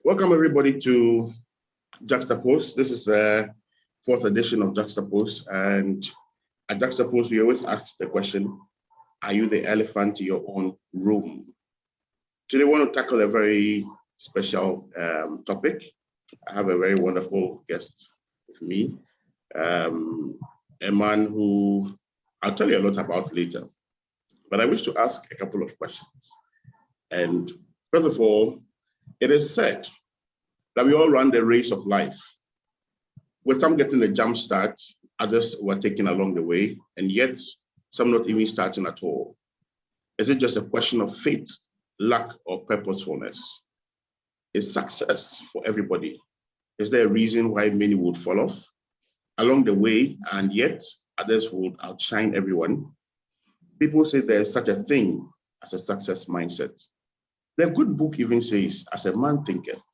Welcome everybody to Juxtapose. This is the fourth edition of Juxtapose, and at Juxtapose we always ask the question, are you the elephant in your own room? Today I want to tackle a very special topic. I have a very wonderful guest with me, a man who I'll tell you a lot about later, but I wish to ask a couple of questions. And first of all, it is said that we all run the race of life, with some getting a jump start, others were taken along the way, and yet some not even starting at all. Is it just a question of fate, luck, or purposefulness? Is success for everybody? Is there a reason why many would fall off along the way, and yet others would outshine everyone? People say there's such a thing as a success mindset. The good book even says, as a man thinketh,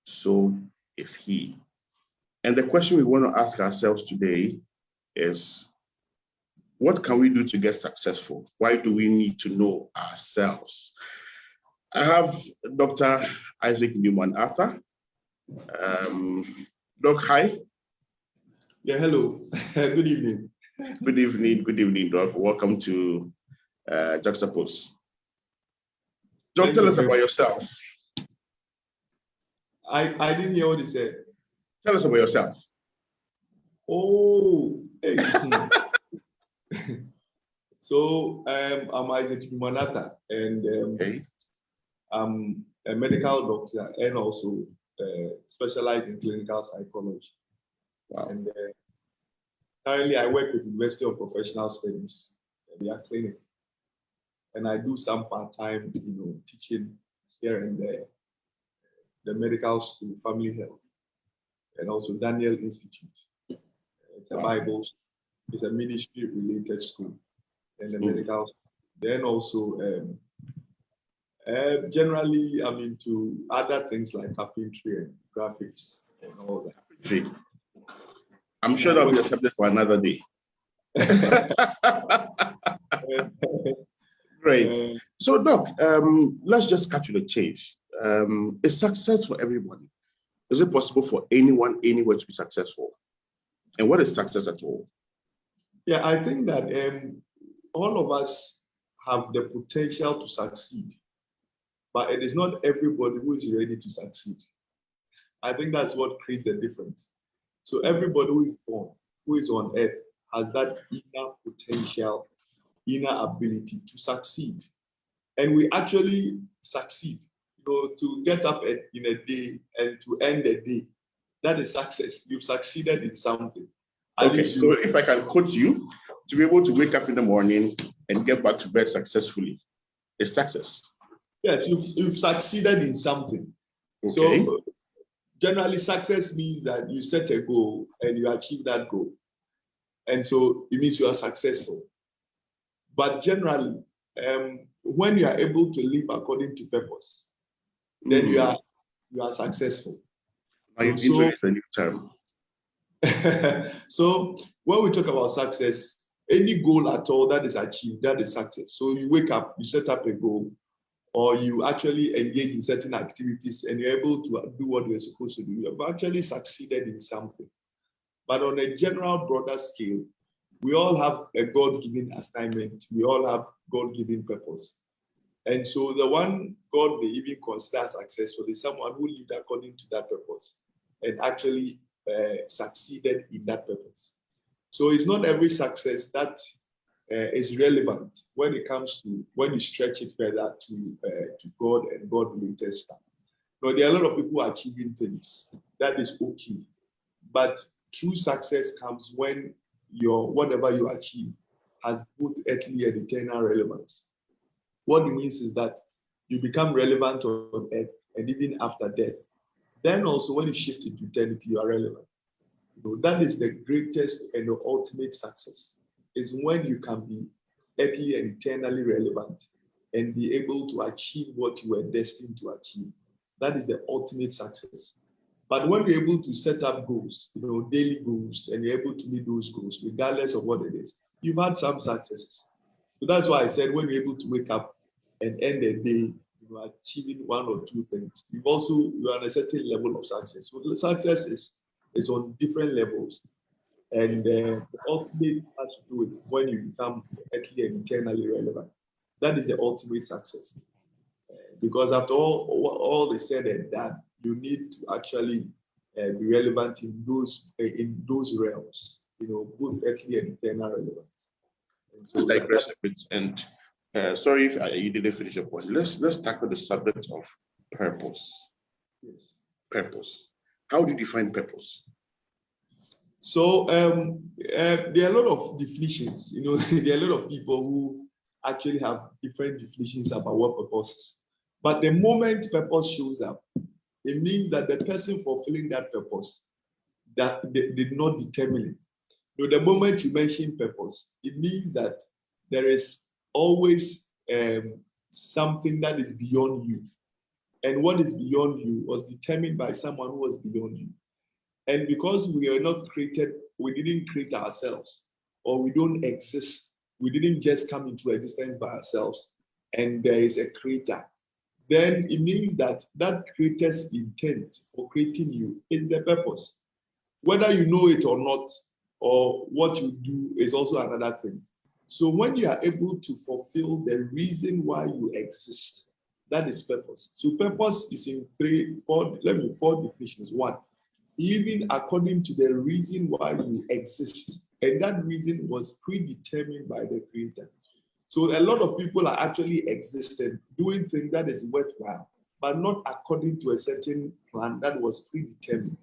so is he. And the question we want to ask ourselves today is, what can we do to get successful? Why do we need to know ourselves? I have Dr. Isaac Newman Arthur. Doc, hi. Yeah, hello. Good evening. Good evening, Doc. Welcome to Juxtapose. Doc, tell us about yourself. I didn't hear what he said. Tell us about yourself. Oh, hey. So I'm Isaac Numanata, and Okay. I'm a medical doctor and also specialized in clinical psychology. Wow. And currently I work with University of Professional Studies, their clinic, and I do some part-time, teaching here and there, the medical school, family health, and also Daniel Institute. It's a Bible, it's a ministry-related school, and the medical school. Then also, generally, I'm into other things like carpentry and graphics and all that. I'm sure that'll be a subject for another day. Great. So, Doc, let's just cut to the chase. Is success for everyone? Is it possible for anyone, anywhere to be successful? And what is success at all? Yeah, I think that all of us have the potential to succeed, but it is not everybody who is ready to succeed. I think that's what creates the difference. So everybody who is born, who is on earth, has that inner potential, inner ability to succeed. And we actually succeed. To get up in a day and to end a day, that is success. You've succeeded in something. Okay, so if I can quote you, to be able to wake up in the morning and get back to bed successfully is success. Yes, you've succeeded in something. Okay. So generally, success means that you set a goal and you achieve that goal. And so it means you are successful. But generally, when you are able to live according to purpose, then you are successful. Now you've introduced a new term. So when we talk about success, any goal at all that is achieved, that is success. So you wake up, you set up a goal, or you actually engage in certain activities and you're able to do what you're supposed to do. You have actually succeeded in something. But on a general, broader scale, we all have a God-given assignment. We all have God-given purpose. And so the one God may even consider successful is someone who lived according to that purpose and actually succeeded in that purpose. So it's not every success that is relevant when it comes to, when you stretch it further to God and God-related stuff. Now, there are a lot of people achieving things. That is okay. But true success comes when whatever you achieve has both earthly and eternal relevance. What it means is that you become relevant on earth and even after death. Then also when you shift into eternity, you are relevant. That is the greatest and the ultimate success, is when you can be earthly and eternally relevant and be able to achieve what you were destined to achieve. That is the ultimate success. But when you're able to set up goals, daily goals, and you're able to meet those goals, regardless of what it is, you've had some successes. So that's why I said when you're able to wake up and end a day, achieving one or two things. You are on a certain level of success. So the success is on different levels, and the ultimate has to do with when you become ethically and internally relevant. That is the ultimate success. Because after all is said and done, you need to actually be relevant in those realms, both ethically and internal relevance. And so let's digress a bit, and sorry if you didn't finish your point. Let's tackle the subject of purpose. Yes. Purpose. How do you define purpose? So there are a lot of definitions. There are a lot of people who actually have different definitions about what purpose is. But the moment purpose shows up, it means that the person fulfilling that purpose that they did not determine it. The moment you mention purpose, it means that there is always something that is beyond you. And what is beyond you was determined by someone who was beyond you. And because we are not created, we didn't create ourselves, or we don't exist. We didn't just come into existence by ourselves, and there is a creator. Then it means that creator's intent for creating you is the purpose. Whether you know it or not, or what you do is also another thing. So when you are able to fulfill the reason why you exist, that is purpose. So purpose is in four definitions. One, living according to the reason why you exist. And that reason was predetermined by the creator. So a lot of people are actually existing, doing things that is worthwhile, but not according to a certain plan that was predetermined.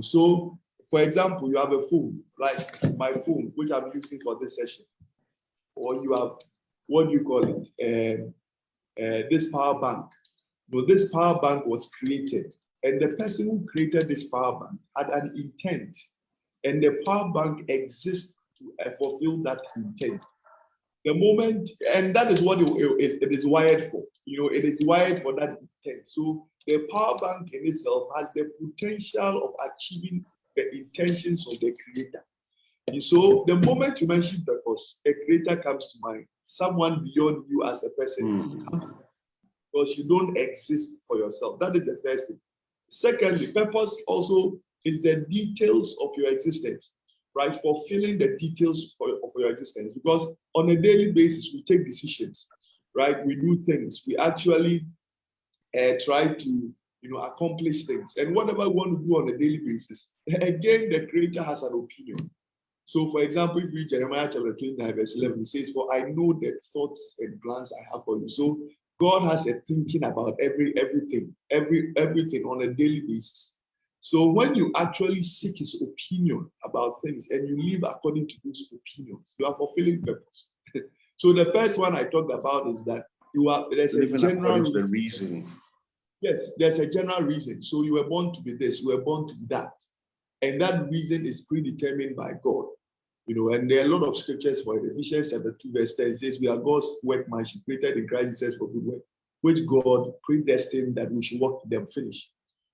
So for example, you have a phone, like my phone, which I'm using for this session, or you have, what do you call it? This power bank. This power bank was created, and the person who created this power bank had an intent, and the power bank exists to fulfill that intent. The moment, and that is what it is wired for. It is wired for that intent. So the power bank in itself has the potential of achieving the intentions of the creator. And so the moment you mention purpose, a creator comes to mind. Someone beyond you as a person comes to mind, because you don't exist for yourself. That is the first thing. Secondly, purpose also is the details of your existence. Right, fulfilling the details of your existence, because on a daily basis we take decisions, right? We do things. We actually try to, accomplish things, and whatever we want to do on a daily basis. Again, the Creator has an opinion. So, for example, if you read Jeremiah chapter 29, verse 11, it says, "For I know the thoughts and plans I have for you." So, God has a thinking about everything on a daily basis. So when you actually seek his opinion about things and you live according to those opinions, you are fulfilling purpose. So the first one I talked about is that there's a general reason. Yes, there's a general reason. So you were born to be this, you were born to be that. And that reason is predetermined by God. And there are a lot of scriptures for it. Ephesians chapter 2, verse 10 says, "We are God's workmanship, created in Christ Jesus for good work, which God predestined that we should work them finish."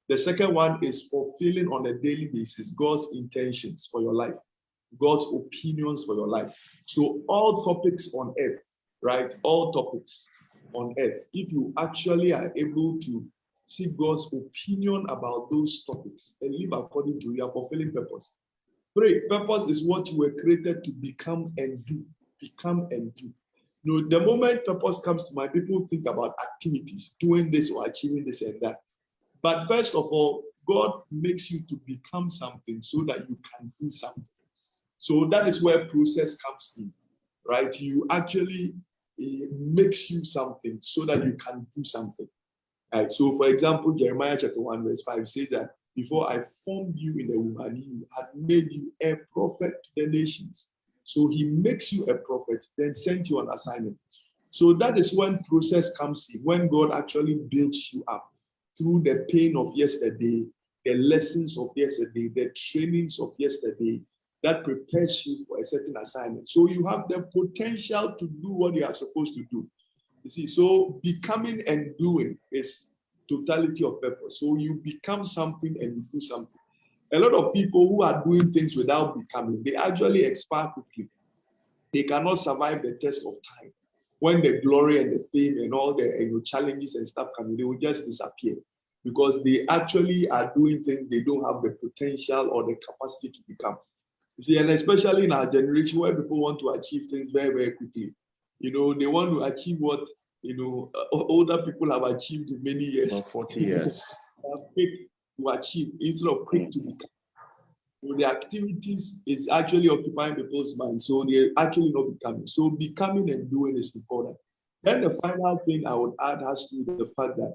The second one is fulfilling on a daily basis God's intentions for your life, God's opinions for your life. So all topics on earth, right? All topics on earth, if you actually are able to seek God's opinion about those topics and live according to, you are fulfilling purpose. 3, purpose is what you were created to become and do. Become and do. The moment purpose comes to mind, people think about activities, doing this or achieving this and that. But first of all, God makes you to become something so that you can do something. So that is where process comes in, right? You actually, it makes you something so that you can do something. Right? So for example, Jeremiah chapter 1 verse 5 says that, "Before I formed you in the womb, I had made you a prophet to the nations." So he makes you a prophet, then sent you on assignment. So that is when process comes in, when God actually builds you up through the pain of yesterday, the lessons of yesterday, the trainings of yesterday, that prepares you for a certain assignment. So you have the potential to do what you are supposed to do. You see, so becoming and doing is totality of purpose. So you become something and you do something. A lot of people who are doing things without becoming, they actually expire quickly. They cannot survive the test of time. when the glory and the fame and all the challenges and stuff come, they will just disappear because they actually are doing things they don't have the potential or the capacity to become. You see, and especially in our generation where people want to achieve things very, very quickly. They want to achieve what older people have achieved in many years. 40 years. Quick to achieve instead of quick to become. So the activities is actually occupying people's minds, so they're actually not becoming. So becoming and doing is important. Then the final thing I would add has to do with the fact that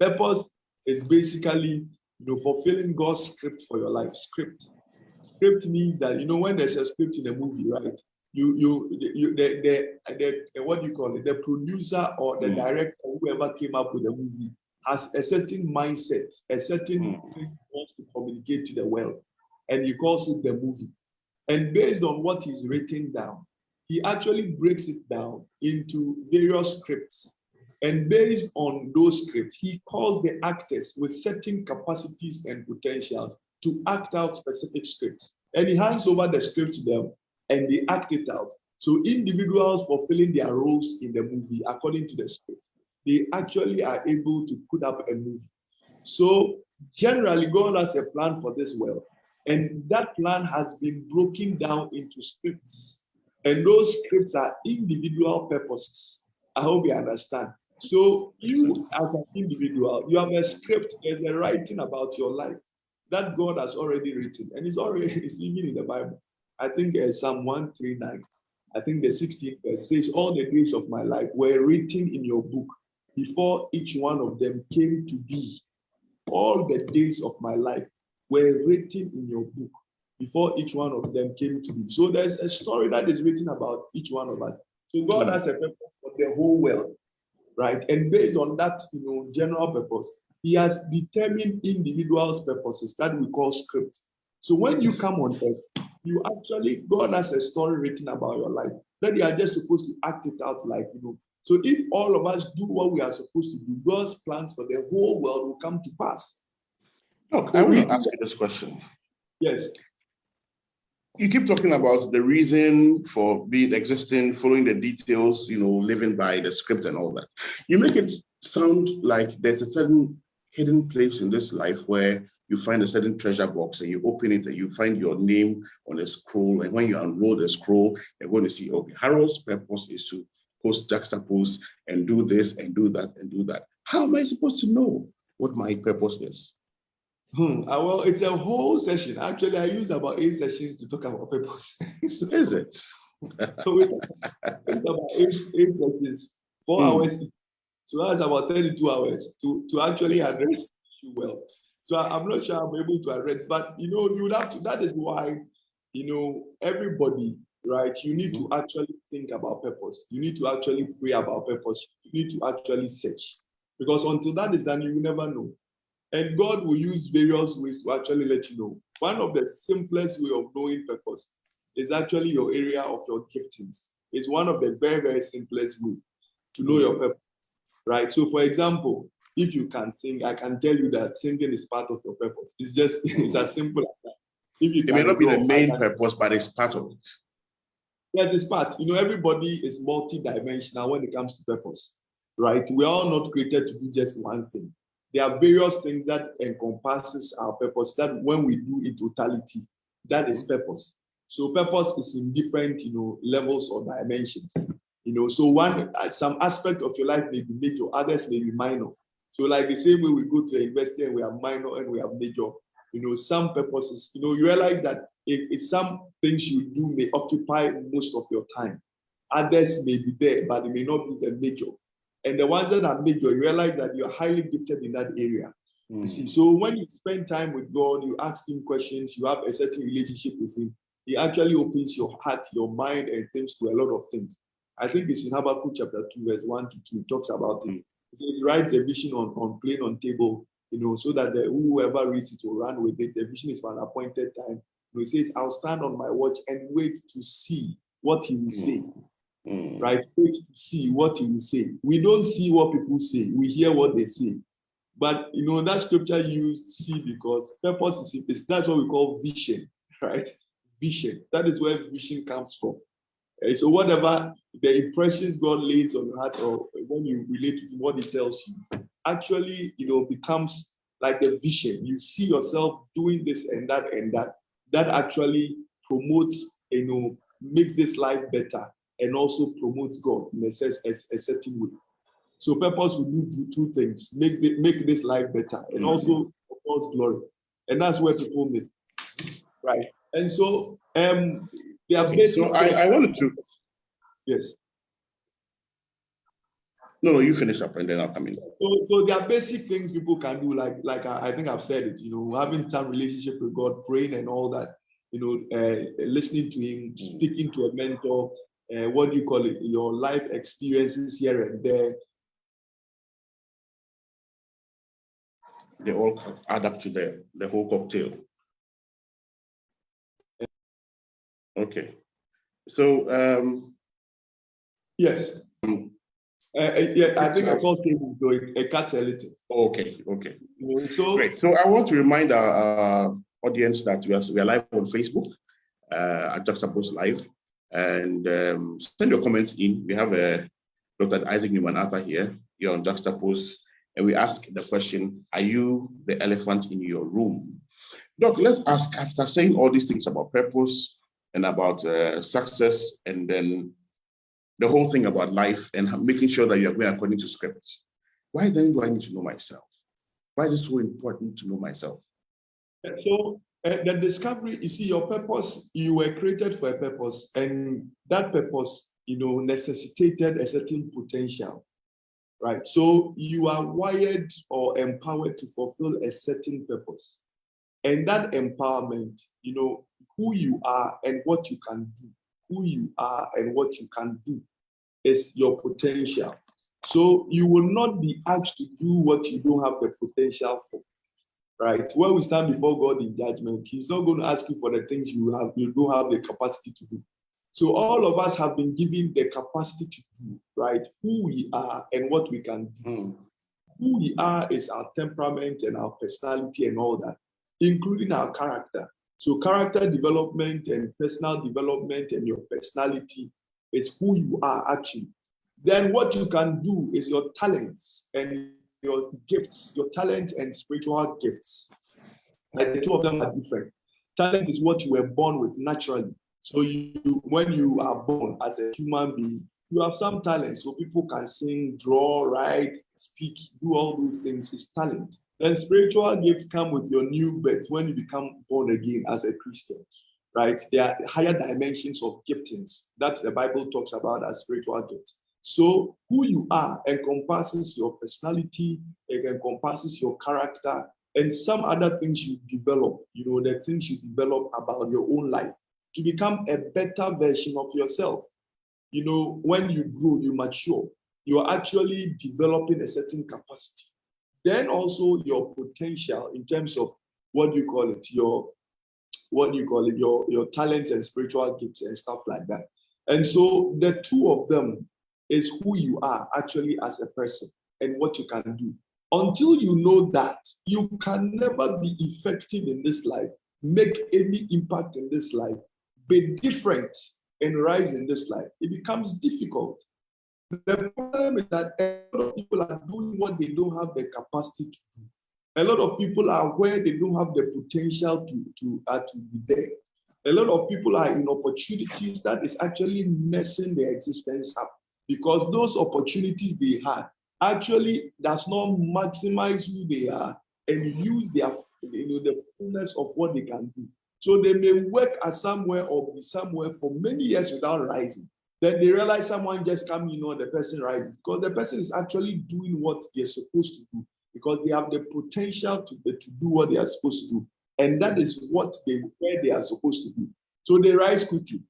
purpose is basically fulfilling God's script for your life. Script means that when there's a script in a movie, right? What do you call it? The producer or the director, whoever came up with the movie, has a certain mindset, a certain thing he wants to communicate to the world, and he calls it the movie. And based on what he's written down, he actually breaks it down into various scripts. And based on those scripts, he calls the actors with certain capacities and potentials to act out specific scripts. And he hands over the script to them, and they act it out. So individuals fulfilling their roles in the movie according to the script, they actually are able to put up a movie. So generally, God has a plan for this world, and that plan has been broken down into scripts. And those scripts are individual purposes. I hope you understand. So you, as an individual, you have a script, there's a writing about your life that God has already written, and it's even in the Bible. I think Psalm 139, I think the 16th verse says, all the days of my life were written in your book before each one of them came to be. All the days of my life were written in your book before each one of them came to be. So there's a story that is written about each one of us. So God has a purpose for the whole world, right? And based on that, general purpose, he has determined individuals' purposes that we call script. So when you come on earth, God has a story written about your life that you are just supposed to act it out like. So if all of us do what we are supposed to do, God's plans for the whole world will come to pass. Look, I want to ask you this question. Yes. You keep talking about the reason for being existing, following the details, living by the script and all that. You make it sound like there's a certain hidden place in this life where you find a certain treasure box and you open it and you find your name on a scroll. And when you unroll the scroll, you're going to see, okay, Harold's purpose is to host Juxtapose and do this and do that and do that. How am I supposed to know what my purpose is? Well, it's a whole session. Actually, I use about 8 sessions to talk about purpose. Is it? So we talk about 8 sessions, 4 hours. So that's about 32 hours to actually address the issue well. So I'm not sure I'm able to address, but you would have to. That is why, everybody, right? You need to actually think about purpose. You need to actually pray about purpose. You need to actually search, because until that is done, you will never know. And God will use various ways to actually let you know. One of the simplest way of knowing purpose is actually your area of your giftings. It's one of the very, very simplest way to know your purpose, right? So, for example, if you can sing, I can tell you that singing is part of your purpose. It's as simple as that. If you it may not be the main purpose, but it's part of it. Yes, it's part. Everybody is multi-dimensional when it comes to purpose, right? We are all not created to do just one thing. There are various things that encompasses our purpose that when we do in totality, that is purpose. So purpose is in different, levels or dimensions. So some aspect of your life may be major, others may be minor. So like the same way we go to a university and we have minor and we have major, some purposes, you realize that some things you do may occupy most of your time. Others may be there, but it may not be the major. And the ones that are major, you realize that you're highly gifted in that area. You see, so when you spend time with God, you ask him questions, you have a certain relationship with him, he actually opens your heart, your mind, and things to a lot of things. I think it's in Habakkuk chapter 2, verse 1 to 2, it talks about it. It says, write the vision on plain on table, so that whoever reads it will run with it. The vision is for an appointed time. It says, I'll stand on my watch and wait to see what he will say. Right? Wait to see what he will say. We don't see what people say. We hear what they say. But, that scripture used see because purpose is that's what we call vision, right? Vision. That is where vision comes from. So whatever the impressions God lays on your heart, or when you relate to what He tells you, actually, becomes like a vision. You see yourself doing this and that and that. That actually promotes, makes this life better, and also promotes God in a certain way. So purpose will do two things: make this life better, and also of course glory. And that's where people miss, right? And so they are basic. So I wanted to. Yes. No, you finish up and then I'll come in. So there are basic things people can do, like I think I've said it, having some relationship with God, praying and all that, listening to Him, speaking to a mentor, what do you call it, your life experiences here and there. They all add up to the whole cocktail. Okay. So yes. Yeah, I think I called him a catalytic. Okay. So great. So I want to remind our audience that we are live on Facebook at Juxtapose Live, and send your comments in. We have Dr. Isaac Newman Arthur here. You're on Juxtapose, and we ask the question: are you the elephant in your room? Doc, let's ask, after saying all these things about purpose and about success, and then the whole thing about life and making sure that you're going according to scripts, why then do I need to know myself? Why is it so important to know myself? So the discovery, you see, your purpose, you were created for a purpose, and that purpose, necessitated a certain potential, right? So you are wired or empowered to fulfill a certain purpose. And that empowerment, who you are and what you can do, who you are and what you can do is your potential. So you will not be asked to do what you don't have the potential for, right? When we stand before God in judgment, He's not going to ask you for the things you don't have the capacity to do. So all of us have been given the capacity to do, right? Who we are and what we can do. Who we are is our temperament and our personality and all that, including our character. So character development and personal development and your personality is who you are actually. Then what you can do is your talents and your gifts, your talent and spiritual gifts. Like the two of them are different. Talent is what you were born with naturally. So when you are born as a human being, you have some talent. So people can sing, draw, write, speak, do all those things. It's talent. Then spiritual gifts come with your new birth when you become born again as a Christian, right? There are higher dimensions of giftings that the Bible talks about as spiritual gifts. So who you are encompasses your personality, it encompasses your character, and some other things you develop, the things you develop about your own life to become a better version of yourself. When you grow, you mature, you're actually developing a certain capacity. Then also your potential in terms of your talents and spiritual gifts and stuff like that. And so the two of them is who you are actually as a person and what you can do. Until you know that, you can never be effective in this life, make any impact in this life, be different and rise in this life. It becomes difficult. The problem is that a lot of people are doing what they don't have the capacity to do. A lot of people are where they don't have the potential to be there. A lot of people are in opportunities that is actually messing their existence up because those opportunities they had actually does not maximize who they are and use their, the fullness of what they can do. So they may work at somewhere or be somewhere for many years without rising. Then they realize someone just come, the person rises because the person is actually doing what they're supposed to do because they have the potential to do what they are supposed to do. And that is where they are supposed to be. So they rise quickly.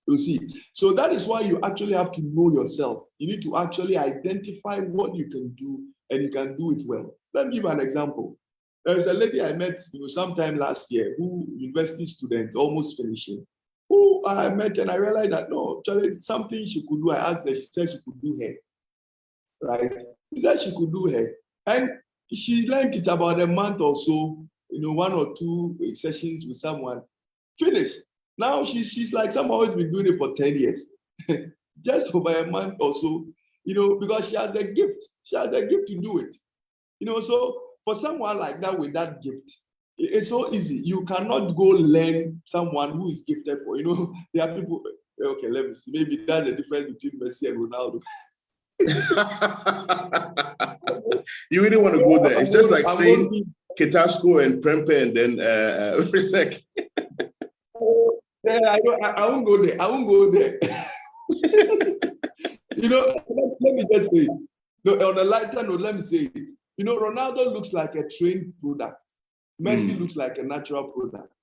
You see, so that is why you actually have to know yourself. You need to actually identify what you can do and you can do it well. Let me give an example. There's a lady I met sometime last year who university student, almost finishing, who I met and I realized that no, it's something she could do. I asked her, she said she could do hair. Right? She said she could do hair. And she learned it about a month or so, 1 or 2 sessions with someone. Finished. Now she's like somehow has been doing it for 10 years. Just over a month or so, because she has the gift. She has the gift to do it. So for someone like that with that gift, it's so easy. You cannot go learn someone who is gifted for, there are people, okay, let me see. Maybe that's the difference between Messi and Ronaldo. You really want to go there. It's just like saying Ketasco and Prempe and then Frisek. Yeah, I won't go there. I won't go there. Let me just say it. No, on a lighter note, let me say it. Ronaldo looks like a trained product. Messi looks like a natural product.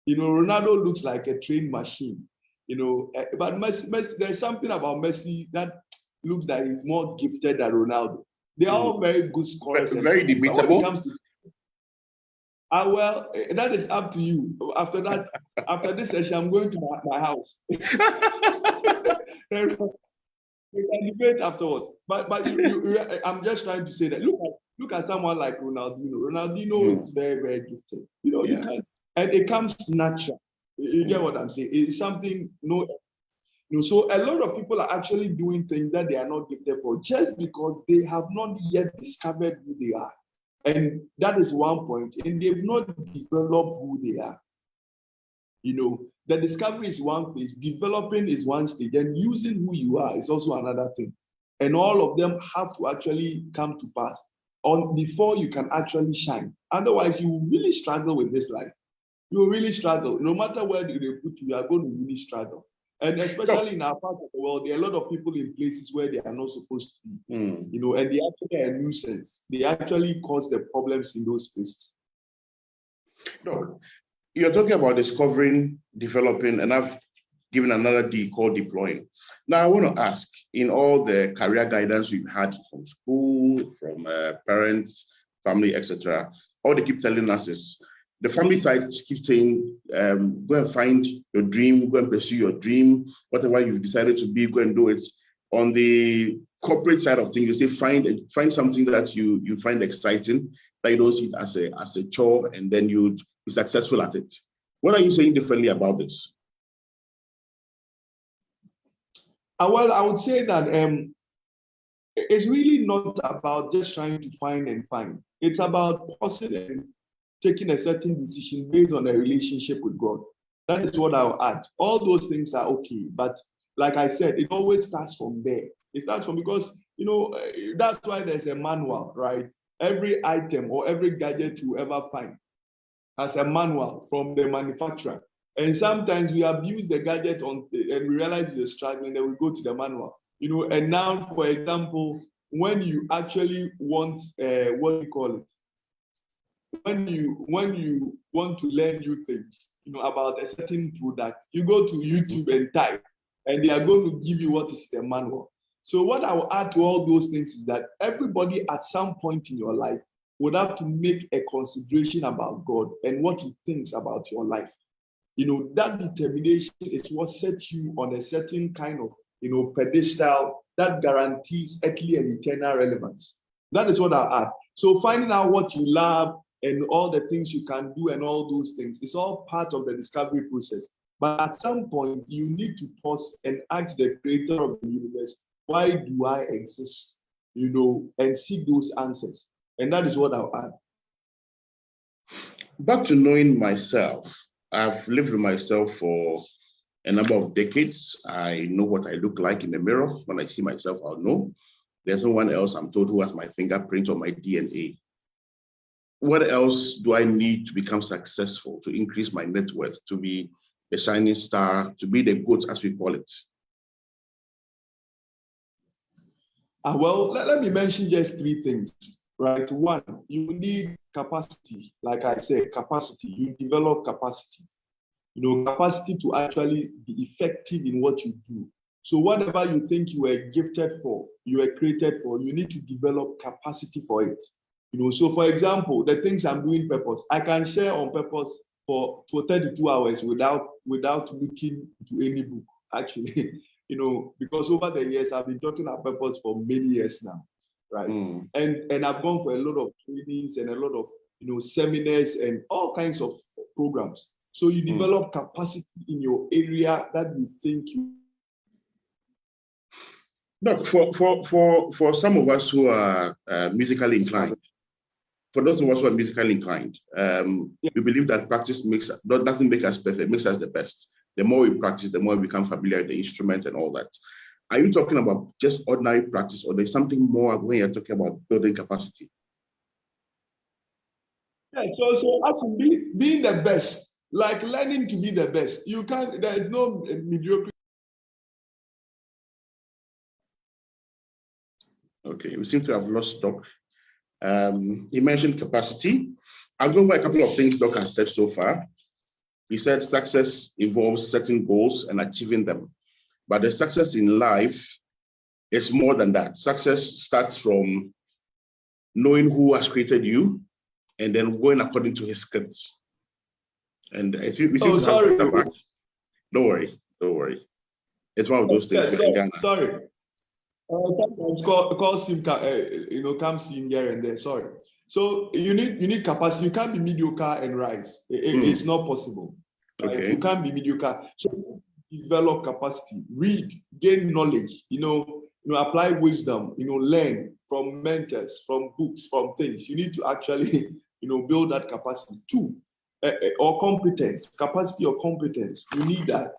Ronaldo looks like a trained machine. But Messi, there's something about Messi that looks like he's more gifted than Ronaldo. They are all very good scorers. Very debatable. But when it comes to well, that is up to you. After this session, I'm going to my house. We can debate afterwards. But I'm just trying to say that look at someone like Ronaldinho. Ronaldinho is very, very gifted. You can't, and it comes natural. You get what I'm saying? It's something so a lot of people are actually doing things that they are not gifted for just because they have not yet discovered who they are. And that is one point. And they've not developed who they are. The discovery is one phase, developing is one stage, and using who you are is also another thing. And all of them have to actually come to pass before you can actually shine. Otherwise, you will really struggle with this life. You will really struggle. No matter where they put you, you are going to really struggle. And especially in our part of the world, there are a lot of people in places where they are not supposed to be. And they actually are a nuisance. They actually cause the problems in those places. No. You're talking about discovering, developing, and I've given another D called deploying. Now, I want to ask, in all the career guidance we've had from school, from parents, family, etc., all they keep telling us is, the family side keep saying, go and find your dream, go and pursue your dream, whatever you've decided to be, go and do it. On the corporate side of things, you say, find something that you find exciting, that you don't see it as a chore, and then you'd be successful at it. What are you saying differently about this? Well, I would say that it's really not about just trying to find and find. It's about pausing and taking a certain decision based on a relationship with God. That is what I'll add. All those things are okay, but like I said, it always starts from there. It starts from, because that's why there's a manual, right? Every item or every gadget you ever find has a manual from the manufacturer. And sometimes we abuse the gadget and we realize we're struggling, then we go to the manual. And now, for example, when you actually want, what do you call it? When you want to learn new things, about a certain product, you go to YouTube and type, and they are going to give you what is the manual. So what I will add to all those things is that everybody at some point in your life would have to make a consideration about God and what he thinks about your life. That determination is what sets you on a certain kind of, pedestal that guarantees earthly and eternal relevance. That is what I'll add. So finding out what you love and all the things you can do and all those things, it's all part of the discovery process. But at some point, you need to pause and ask the creator of the universe, why do I exist? And seek those answers. And that is what I'll add. Back to knowing myself. I've lived with myself for a number of decades. I know what I look like in the mirror. When I see myself, I'll know. There's no one else, I'm told, who has my fingerprint or my DNA. What else do I need to become successful, to increase my net worth, to be a shining star, to be the GOAT, as we call it? Well, let me mention just three things, right? One, you need capacity. Like I said, capacity. You develop capacity. Capacity to actually be effective in what you do. So whatever you think you were gifted for, you were created for, you need to develop capacity for it. So for example, the things I'm doing purpose, I can share on purpose for 32 hours without looking to any book, actually. Because over the years, I've been talking about purpose for many years now, right? And I've gone for a lot of trainings and a lot of, seminars and all kinds of programs. So you develop capacity in your area that you think you. Look, for some of us who are musically inclined, for those of us who are musically inclined, we believe that practice doesn't make us perfect, makes us the best. The more we practice, the more we become familiar with the instrument and all that. Are you talking about just ordinary practice, or there's something more when you're talking about building capacity? Yeah, so actually being the best, like learning to be the best. You can't, there is no mediocrity. Okay, we seem to have lost Doc. He mentioned capacity. I'll go by a couple of things Doc has said so far. He said success involves setting goals and achieving them. But the success in life is more than that. Success starts from knowing who has created you and then going according to his scripts. And if you Sorry. Back, don't worry. It's one of those things. Sorry. Sometimes calls him, comes in here and there. Sorry. So you need capacity. You can't be mediocre and rise. It's not possible. Right? Okay. You can't be mediocre. So develop capacity, read, gain knowledge. Apply wisdom. Learn from mentors, from books, from things. You need to actually, build that capacity. 2, or competence, capacity or competence. You need that.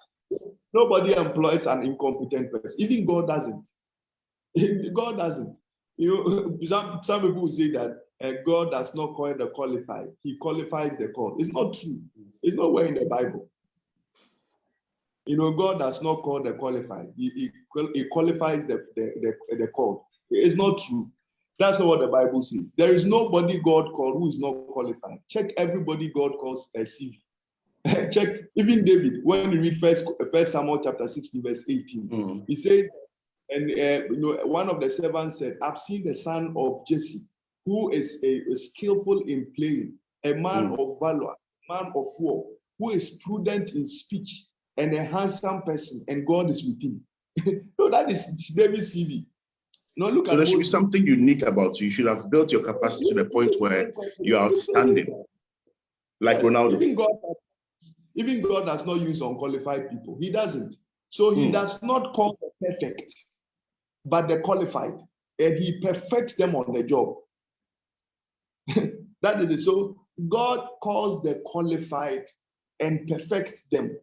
Nobody employs an incompetent person. Even God doesn't. God doesn't. Some people say that God does not call the qualified. He qualifies the called. It's not true. It's nowhere in the Bible. God does not call the qualified. He qualifies the called. It's not true. That's not what the Bible says. There is nobody God called who is not qualified. Check everybody God calls a CV. Check even David. When you read First Samuel chapter 16 verse 18, he says, and one of the servants said, "I've seen the son of Jesse, who is a skillful in playing, a man of valor, man of war, who is prudent in speech, and a handsome person, and God is with him." No, that is David's CV. No, look at. So there should be something unique about you. You should have built your capacity to the point where you're outstanding, like Ronaldo. Even God does not use unqualified people. He doesn't. So he does not call the perfect, but the qualified, and he perfects them on the job. That is it. So God calls the qualified and perfects them.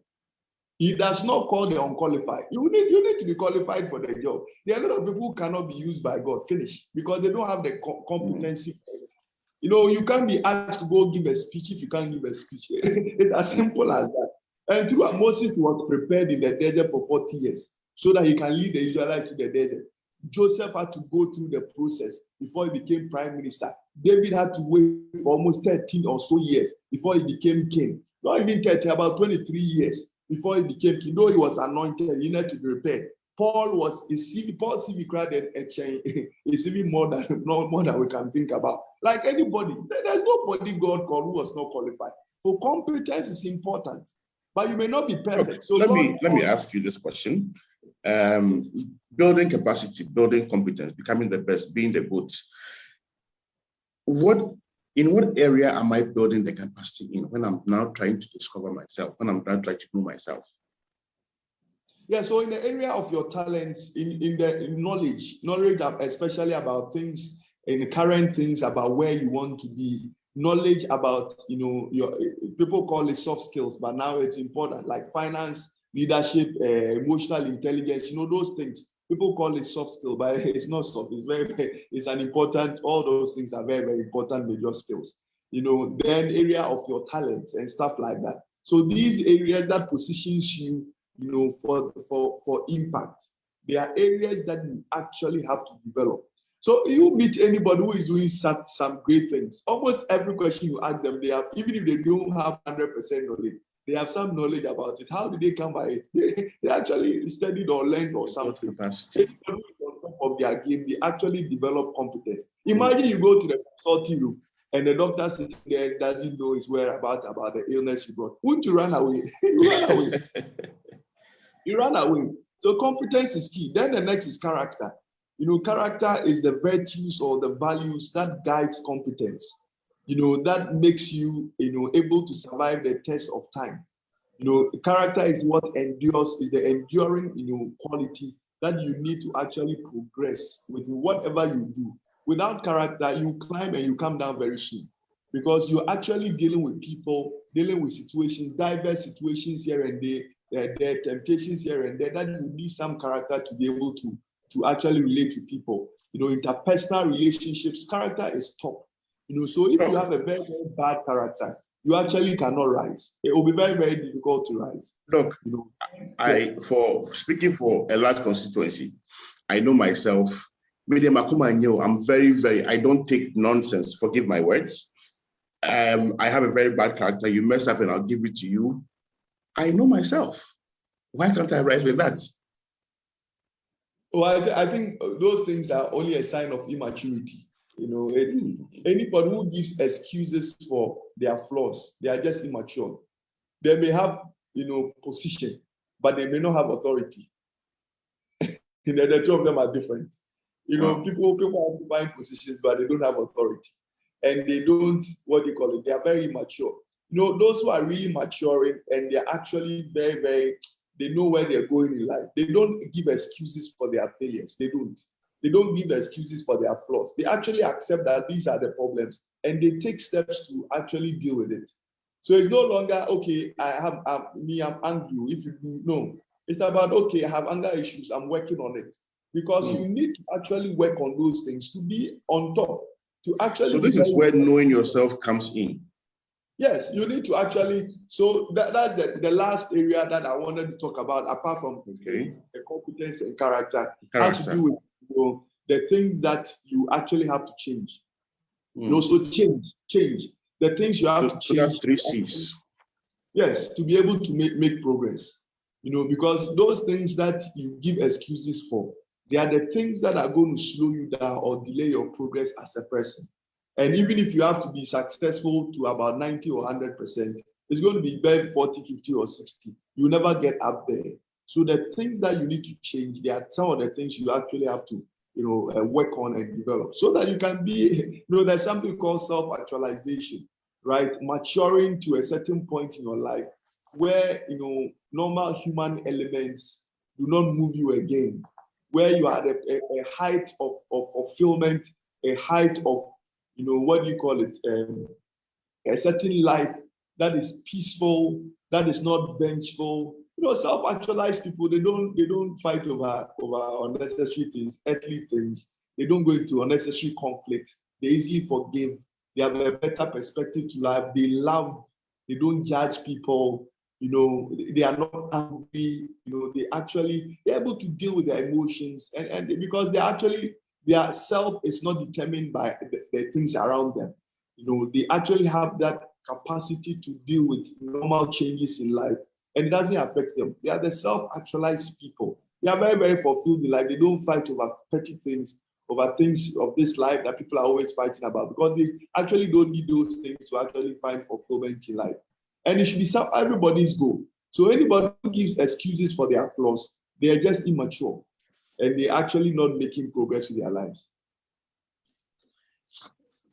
He does not call the unqualified. You need to be qualified for the job. There are a lot of people who cannot be used by God, finish, because they don't have the competency for it. You can't be asked to go give a speech if you can't give a speech. It's as simple as that. And through Moses was prepared in the desert for 40 years so that he can lead the Israelites to the desert. Joseph had to go through the process before he became prime minister. David had to wait for almost 13 or so years before he became king. Not even 30, about 23 years before he became king. Though he was anointed, he needed to be repaired. Paul's CV cried is even more than we can think about. Like anybody, there's nobody God called who was not qualified. For competence is important, but you may not be perfect. Okay. So let me ask you this question. Building capacity, building competence, becoming the best, being the good. In what area am I building the capacity in when I'm now trying to discover myself, when I'm now trying to know myself? Yeah, so in the area of your talents, in the knowledge, especially about things, in current things about where you want to be, knowledge about, your people call it soft skills, but now it's important, like finance, leadership, emotional intelligence, those things. People call it soft skill, but it's not soft. It's an important, all those things are very, very important major skills. Then area of your talents and stuff like that. So these areas that positions you, for impact, there are areas that you actually have to develop. So you meet anybody who is doing some great things. Almost every question you ask them, they have, even if they don't have 100% knowledge, they have some knowledge about it. How did they come by it? They actually studied or learned or something. On top of their game, they actually develop competence. Imagine you go to the consulting room and the doctor sits there and doesn't know his whereabouts about the illness you brought. Wouldn't you run away? You run away. You run away. So competence is key. Then the next is character. Character is the virtues or the values that guides competence. that makes you, able to survive the test of time. Character is what endures, is the enduring, quality that you need to actually progress with whatever you do. Without character, you climb and you come down very soon, because you're actually dealing with people, dealing with situations, diverse situations here and there, there are temptations here and there that you need some character to be able to actually relate to people. Interpersonal relationships, character is top. So if you have a very, very bad character, you actually cannot rise. It will be very, very difficult to rise. Look, for speaking for a large constituency, I know myself. I'm very, very, I don't take nonsense. Forgive my words. I have a very bad character. You mess up and I'll give it to you. I know myself. Why can't I rise with that? Well, I think those things are only a sign of immaturity. It's anybody who gives excuses for their flaws, they are just immature. They may have, position, but they may not have authority. The two of them are different. People are occupying positions, but they don't have authority. And they don't, they are very immature. Those who are really maturing and they're actually very, very, they know where they're going in life. They don't give excuses for their failures. They don't. They don't give excuses for their flaws. They actually accept that these are the problems and they take steps to actually deal with it. So it's no longer, okay, I'm angry. If you do, no. It's about, okay, I have anger issues. I'm working on it. Because you need to actually work on those things to be on top. To actually. So this is where knowing yourself comes in. Yes, you need to actually. So that's the last area that I wanted to talk about, apart from the competence and character. Has to do with the things that you actually have to change. So change the things you have to change. So that's 3 C's. Yes, to be able to make progress. Because those things that you give excuses for, they are the things that are going to slow you down or delay your progress as a person. And even if you have to be successful to about 90 or 100%, it's going to be very 40, 50, or 60. You never get up there. So the things that you need to change, they are some of the things you actually have to, work on and develop, so that you can be, there's something called self-actualization, right? Maturing to a certain point in your life where, normal human elements do not move you again, where you are at a height of fulfillment, a height of, a certain life that is peaceful, that is not vengeful. Self-actualized people, they don't fight over unnecessary things, earthly things. They don't go into unnecessary conflict. They easily forgive. They have a better perspective to life. They love. They don't judge people. They are not angry. They're able to deal with their emotions, and because their self is not determined by the things around them. They actually have that capacity to deal with normal changes in life, and it doesn't affect them. They are the self-actualized people. They are very, very fulfilled in life. They don't fight over petty things, over things of this life that people are always fighting about, because they actually don't need those things to actually find fulfillment in life. And it should be everybody's goal. So anybody who gives excuses for their flaws, they are just immature, and they're actually not making progress with their lives.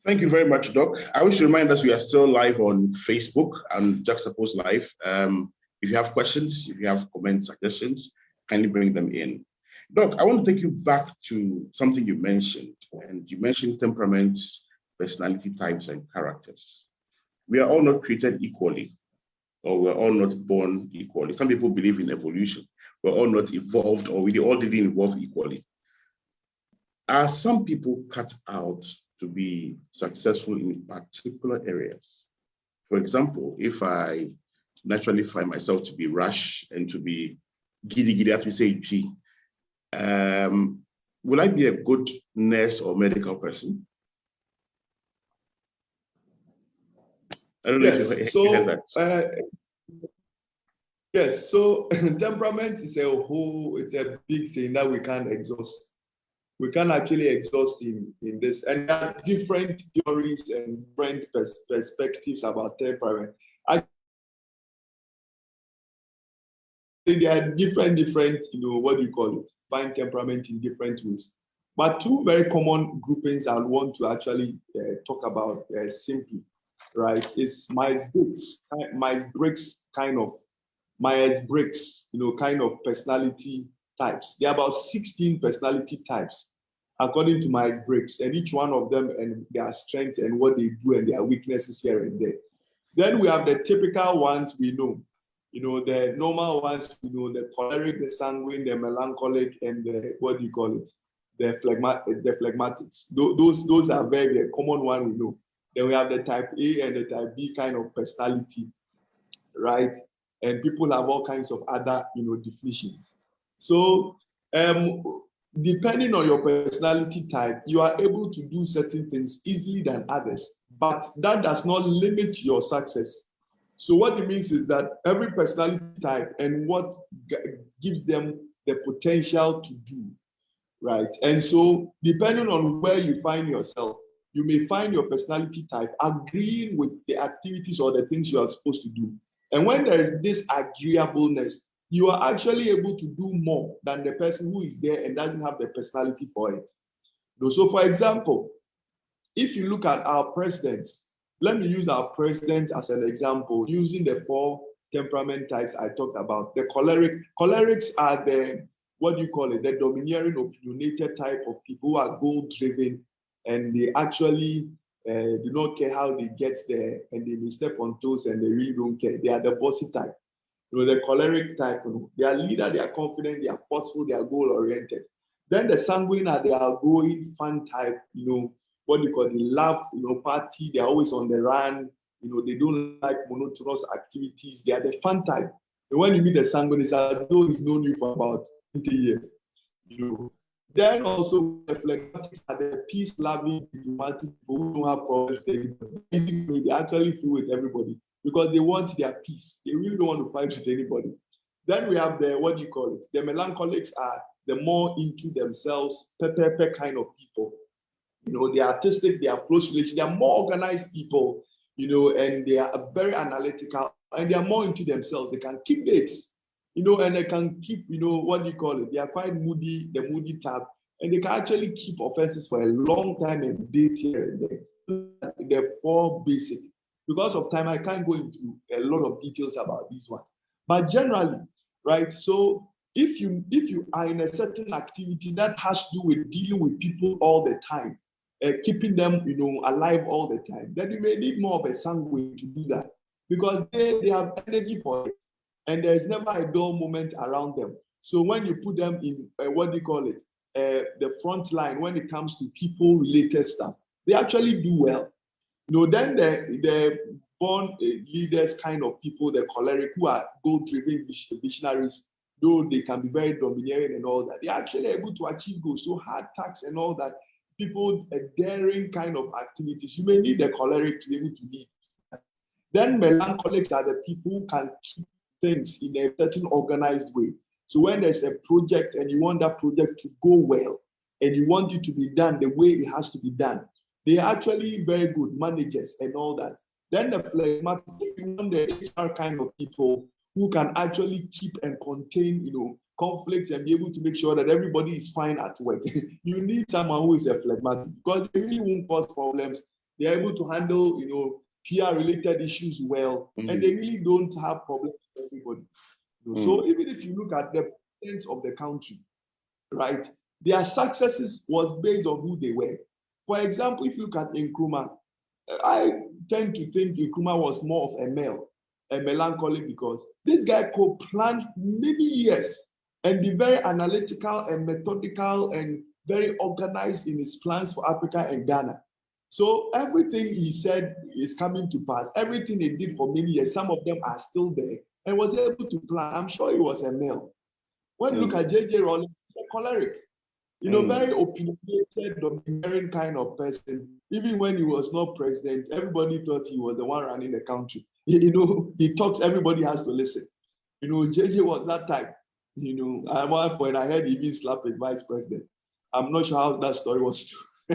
Thank you very much, Doc. I wish to remind us we are still live on Facebook and Juxtapose Live. If you have questions, if you have comments, suggestions, kindly bring them in. Doc, I want to take you back to something you mentioned, and you mentioned temperaments, personality types, and characters. We are all not created equally, or we're all not born equally. Some people believe in evolution. We're all not evolved, or we all didn't evolve equally. Are some people cut out to be successful in particular areas? For example, if I naturally find myself to be rash and to be giddy, as we say, will I be a good nurse or medical person? I don't know if you heard that. Yes, so temperament is it's a big thing that we can't exhaust. We can actually exhaust in this. And there are different theories and different perspectives about temperament. I think there are different, find temperament in different ways. But two very common groupings I want to actually talk about simply, right? Is Myers-Briggs kind of Myers-Briggs, kind of personality types. There are about 16 personality types according to Myers-Briggs, and each one of them and their strengths and what they do and their weaknesses here and there. Then we have the typical ones we know. The normal ones, the choleric, the sanguine, the melancholic, and the, what do you call it? The phlegmatics. Those are very, very common one we know. Then we have the type A and the type B kind of personality, right? And people have all kinds of other, definitions. So, depending on your personality type, you are able to do certain things easily than others, but that does not limit your success. So what it means is that every personality type and what gives them the potential to do, right? And so depending on where you find yourself, you may find your personality type agreeing with the activities or the things you are supposed to do. And when there is this agreeableness, you are actually able to do more than the person who is there and doesn't have the personality for it. So for example, if you look at our presidents, let me use our president as an example, using the 4 temperament types I talked about. The cholerics are the, what do you call it? The domineering, opinionated type of people who are goal-driven, and they actually do not care how they get there, and they may step on toes and they really don't care. They are the bossy type. The choleric type, they are leader, they are confident, they are forceful, they are goal-oriented. Then the sanguine are the outgoing, fun type, what do you call it? They love, party, they're always on the run, they don't like monotonous activities, they are the fun type. And when you meet a sanguine, it's as though he's known you for about 20 years. Then also the phlegmatics are the peace-loving, diplomatic people who don't have problems with anybody. Basically, they actually feel with everybody because they want their peace. They really don't want to fight with anybody. Then we have the, what do you call it? The melancholics are the more into themselves, pepper kind of people. They are artistic, they have close relations, they are more organized people, and they are very analytical, and they are more into themselves. They can keep dates, and they can keep, what do you call it? They are quite moody, the moody type, and they can actually keep offenses for a long time and date here and there. They're 4 basic. Because of time, I can't go into a lot of details about these ones. But generally, right, so if you are in a certain activity that has to do with dealing with people all the time, keeping them, alive all the time, then you may need more of a sanguine to do that, because they have energy for it, and there is never a dull moment around them. So when you put them in, what do you call it, the front line when it comes to people-related stuff, they actually do well. Then the born leaders kind of people, the choleric, who are goal-driven visionaries, though they can be very domineering and all that, they're actually able to achieve goals. So hard tasks and all that, people, daring kind of activities, you may need the choleric to be able to lead. Then melancholics are the people who can keep things in a certain organized way. So when there's a project and you want that project to go well, and you want it to be done the way it has to be done, they are actually very good managers and all that. Then the phlegmatic, if you want the HR kind of people who can actually keep and contain, conflicts and be able to make sure that everybody is fine at work, you need someone who is a phlegmatic, because they really won't cause problems. They're able to handle, PR-related issues well, and they really don't have problems with everybody. So even if you look at the presidents of the country, right, their successes was based on who they were. For example, if you look at Nkrumah, I tend to think Nkrumah was more of a male, a melancholic, because this guy could plan many years and be very analytical and methodical and very organized in his plans for Africa and Ghana. So everything he said is coming to pass. Everything he did for many years, some of them are still there, and was able to plan. I'm sure he was a male. When you look at J.J. Rowling, he's a choleric. Very opinionated, domineering kind of person. Even when he was not president, everybody thought he was the one running the country. He talks, everybody has to listen. JJ was that type. At one point I heard he even slapped his vice president. I'm not sure how that story was true. I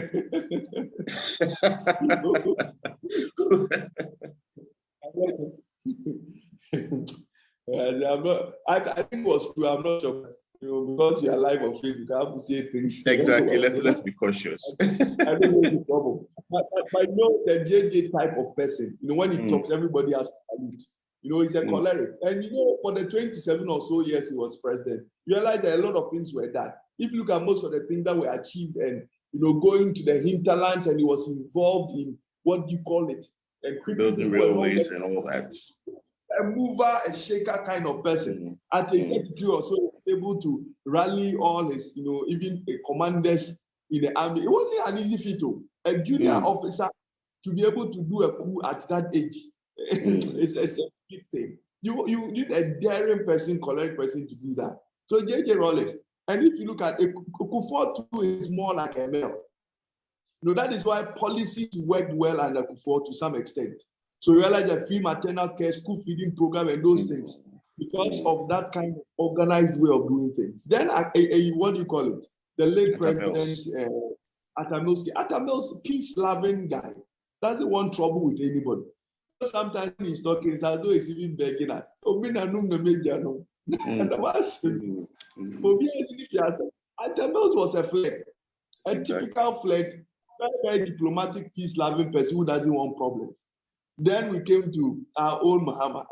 think it was true. I'm not sure. because we are live on Facebook, I have to say things. Exactly. Let's be cautious. I don't know the problem. But the JJ type of person, when he talks, everybody has to salute. He's a choleric. And for the 27 or so years he was president, you realize that a lot of things were done. If you look at most of the things that were achieved and, going to the hinterlands, and he was involved in, what do you call it? Building railways and all that. A mover, a shaker kind of person. At a 33 or so, he was able to rally all his, even commanders in the army. It wasn't an easy feat. A junior officer to be able to do a coup at that age, it's a big thing. You need a daring person, choleric person to do that. So JJ Rollins, and if you look at it, Kufuor too is more like a male. That is why policies worked well under Kufuor to some extent. So you realize the free maternal care, school feeding program, and those things, because of that kind of organized way of doing things. Then, what do you call it? The late president, Atamil's peace-loving guy, doesn't want trouble with anybody. Sometimes he's talking, it's as though he's even begging us. Atamil's was a flag, a typical flag, very diplomatic, peace-loving person who doesn't want problems. Then we came to our own Mahama.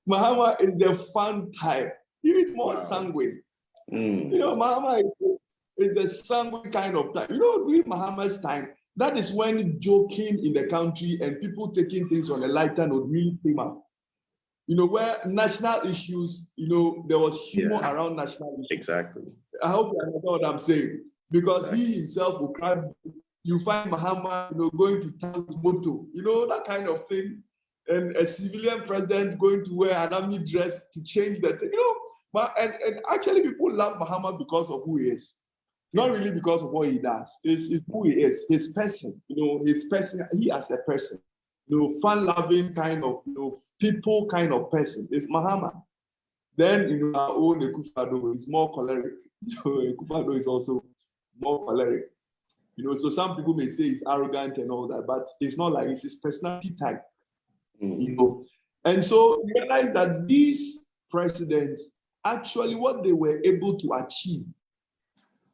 Mahama is the fun type. He is more sanguine. Mahama is the sanguine kind of type. During Mahama's time, that is when joking in the country and people taking things on a lighter note really came up. Where national issues, there was humor around national issues. Exactly. I hope you understand what I'm saying. Because he himself will cry. You find Mahama, going to town with moto, that kind of thing. And a civilian president going to wear an army dress to change that thing, But and actually, people love Mahama because of who he is, not really because of what he does. It's who he is, his person, his person. He as a person, fun-loving kind of, people kind of person. It's Mahama. Then our own Akufo-Addo is more choleric. Akufo-Addo is also more choleric. So some people may say he's arrogant and all that, but it's not like it's his personality type. And so you realize that these presidents, actually what they were able to achieve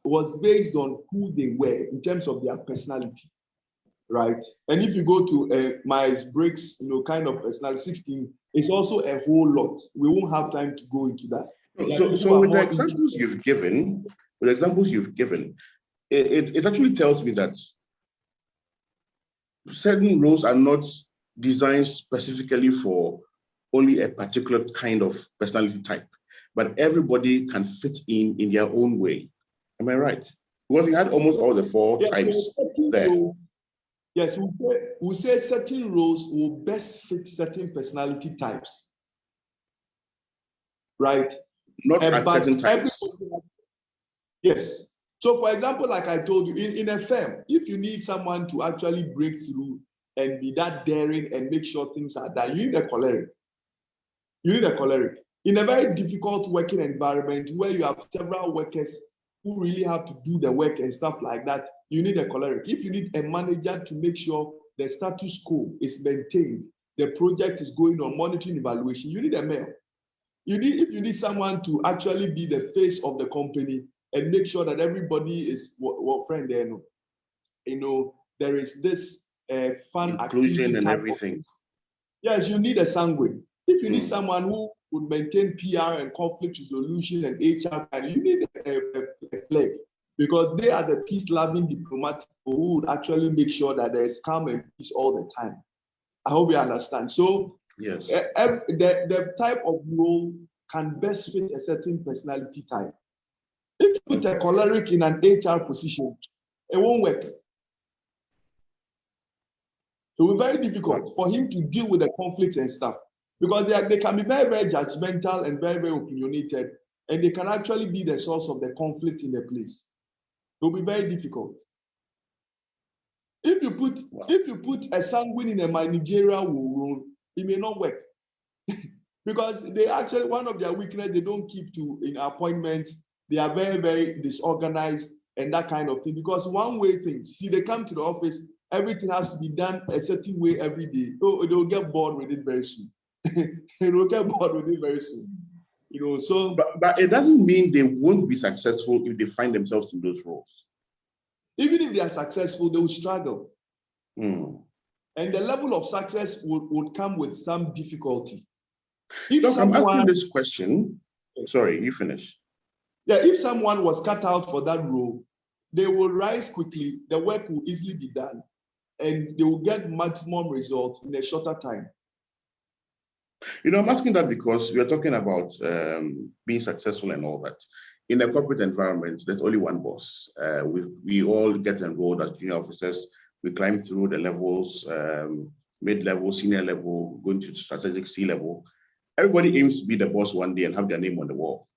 was based on who they were in terms of their personality, right? And if you go to Myers-Briggs, kind of personality 16, it's also a whole lot. We won't have time to go into that. So with the examples you've given, it actually tells me that certain roles are not designed specifically for only a particular kind of personality type, but everybody can fit in their own way. Am I right? Because we had almost all the four types there. Yes, we say certain roles will best fit certain personality types, right? Not at certain times. Yes. So, for example, like I told you, in a firm, if you need someone to actually break through and be that daring and make sure things are done, you need a choleric. In a very difficult working environment where you have several workers who really have to do the work and stuff like that, you need a choleric. If you need a manager to make sure the status quo is maintained, the project is going on, monitoring, evaluation, you need a male. If you need someone to actually be the face of the company and make sure that everybody is friend there, there is this fun inclusion activity and everything. Yes, you need a sanguine. If you need someone who would maintain PR and conflict resolution and HR, you need a flag, because they are the peace-loving diplomats who would actually make sure that there is calm and peace all the time. I hope you understand. So yes, the type of role can best fit a certain personality type. If you put a choleric in an HR position, it won't work. It will be very difficult for him to deal with the conflicts and stuff, because they can be very, very judgmental and very, very opinionated, and they can actually be the source of the conflict in the place. It will be very difficult. If you put a sanguine in a managerial role, it may not work. Because they actually, one of their weaknesses, they don't keep to in appointments. They are very, very disorganized and that kind of thing. Because one way things, they come to the office, everything has to be done a certain way every day. Oh, they'll get bored with it very soon. They'll get bored with it very soon. So but it doesn't mean they won't be successful if they find themselves in those roles. Even if they are successful, they will struggle. Mm. And the level of success would come with some difficulty. If Doc, I'm asking someone, this question. Sorry, you finish. yeah, if someone was cut out for that role, they will rise quickly, the work will easily be done, and they will get maximum results in a shorter time. I'm asking that because we are talking about being successful and all that. In a corporate environment, there's only one boss. We all get enrolled as junior officers. We climb through the levels, mid-level, senior level, going to strategic C-level. Everybody aims to be the boss one day and have their name on the wall.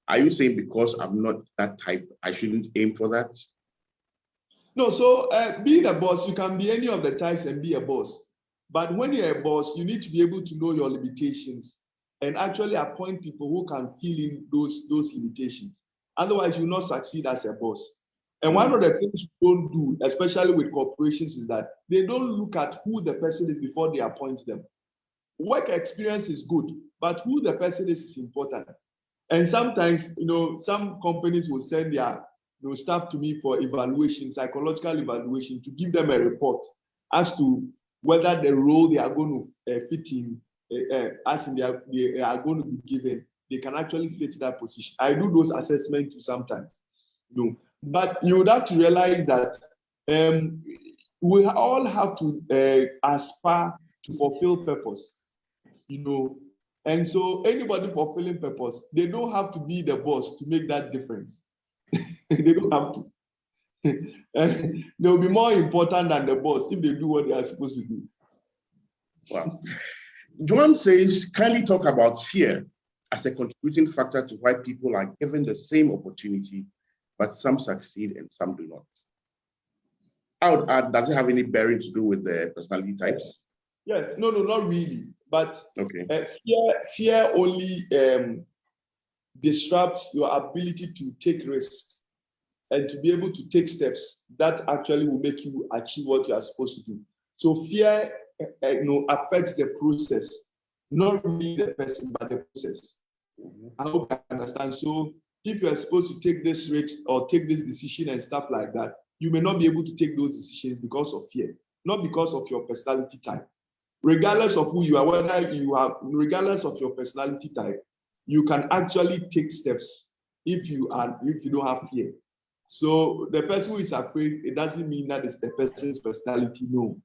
Are you saying because I'm not that type, I shouldn't aim for that? No, so being a boss, you can be any of the types and be a boss. But when you're a boss, you need to be able to know your limitations and actually appoint people who can fill in those limitations. Otherwise, you'll not succeed as a boss. And one of the things you don't do, especially with corporations, is that they don't look at who the person is before they appoint them. Work experience is good, but who the person is important. And sometimes, some companies will send their staff to me for evaluation, psychological evaluation, to give them a report as to whether the role they are going to fit in, as in they are going to be given, they can actually fit that position. I do those assessments too sometimes. But you would have to realize that we all have to aspire to fulfill purpose, and so anybody fulfilling purpose, they don't have to be the boss to make that difference. They don't have to. And they'll be more important than the boss if they do what they are supposed to do. Wow. Joan says, kindly talk about fear as a contributing factor to why people are given the same opportunity, but some succeed and some do not. I would add, does it have any bearing to do with the personality types? Yes, no, not really. But okay. Fear only disrupts your ability to take risks and to be able to take steps that actually will make you achieve what you are supposed to do. So fear affects the process, not really the person, but the process. I hope I understand. So if you are supposed to take this risk or take this decision and stuff like that, you may not be able to take those decisions because of fear, not because of your personality type. Regardless of who you are, regardless of your personality type, you can actually take steps if you don't have fear. So the person who is afraid, it doesn't mean that it's the person's personality. No.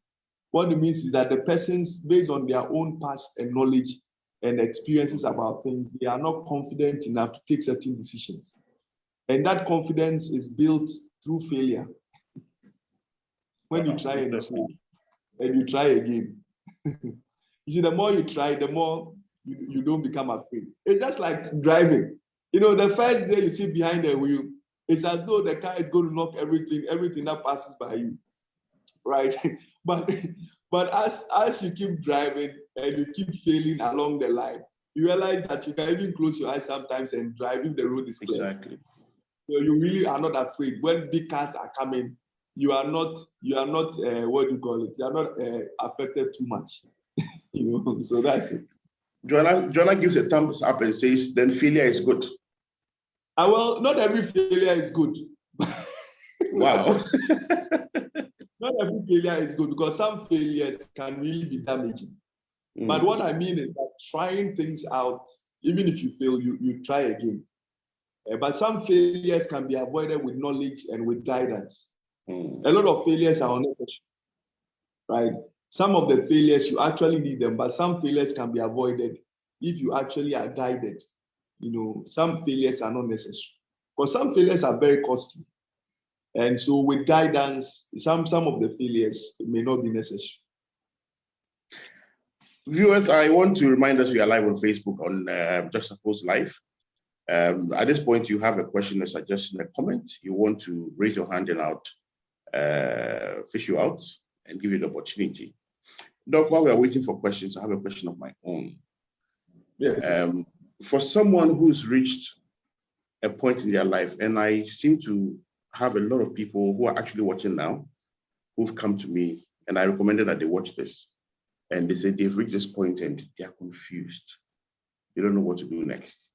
What it means is that the persons, based on their own past and knowledge and experiences about things, they are not confident enough to take certain decisions. And that confidence is built through failure. When you try and fail, and you try again. You see, the more you try, the more you don't become afraid. It's just like driving. The first day you sit behind the wheel, it's as though the car is going to knock everything that passes by you, right? But as you keep driving and you keep failing along the line, you realize that you can even close your eyes sometimes and drive if the road is clear. Exactly. So you really are not afraid. When big cars are coming, you are not what do you call it? You are not affected too much. So that's it. Joanna gives a thumbs up and says, then failure is good. Well, not every failure is good. Wow. Not every failure is good because some failures can really be damaging. But what I mean is that trying things out, even if you fail, you try again. But some failures can be avoided with knowledge and with guidance. A lot of failures are unnecessary, right? Some of the failures, you actually need them, but some failures can be avoided if you actually are guided. Some failures are not necessary. Because some failures are very costly. And so with guidance, some of the failures may not be necessary. Viewers, I want to remind us we are live on Facebook on Juxtapose Live. At this point, you have a question, a suggestion, a comment. You want to raise your hand and fish you out and give you the opportunity. Doc, while we are waiting for questions, I have a question of my own. Yes. For someone who's reached a point in their life, and I seem to have a lot of people who are actually watching now, who've come to me, and I recommended that they watch this, and they say they've reached this point and they're confused. They don't know what to do next.